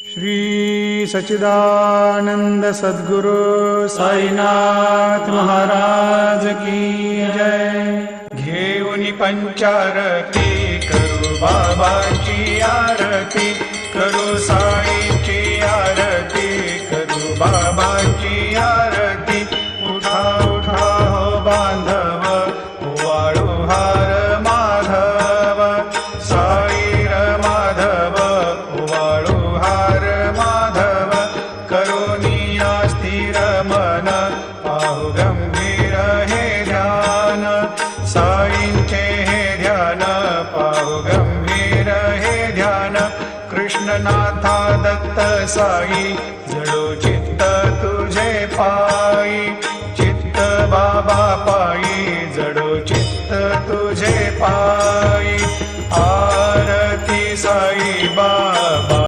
श्री सच्चिदानंद सद्गुरु साईनाथ महाराज की जय। घेऊनी पंचारती करू बाबाची आरती, करू साईची आरती, करू बाबाची आरती। उठा उठा हो बांधव, वाळू हार माधव, साई र माधव, वाळू हार माधव। करुणी स्थिर मन, पाहु गंभीर हे ध्यान, साईंचे हे ध्यान, पाहु गंभीर हे ध्यान। कृष्णनाथा दत्त साई, जडो चित्त तुझे पायी, चित्त बाबा पायी,